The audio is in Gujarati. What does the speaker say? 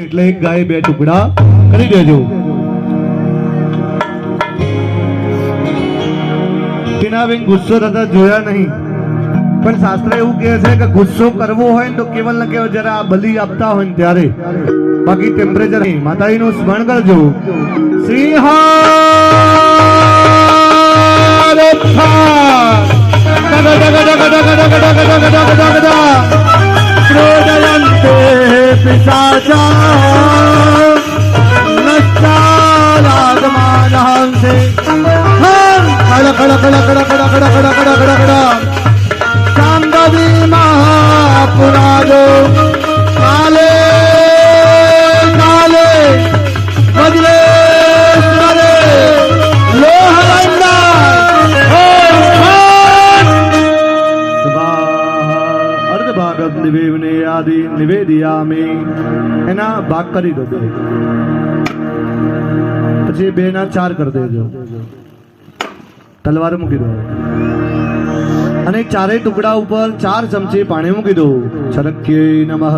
એટલે એક ગાય બે ટુકડા કરી દેજો. ટીનાબેન ગુસ્સો થતા જોયા નહીં, પણ શાસ્ત્ર એવું કહે છે કે ગુસ્સો કરવો હોય ને તો કેવલ ને કેવલ જરા આ બલિ આપતા હોય ને ત્યારે, બાકી ટેમ્પરેચર નહીં. માતાજીનું સ્મરણ કરજો. સિંહ પુરાજો કાલે કાલે વજરે નિવેવને આદિ નિવેદિયામિ. એના ભાગ કરી દો, પછી 2 ના 4 કરી દેજો. તલવાર મૂકી દો અને ચારેય ટુકડા ઉપર 4 ચમચી પાણી મૂકી દો. ચરક્યે નમઃ.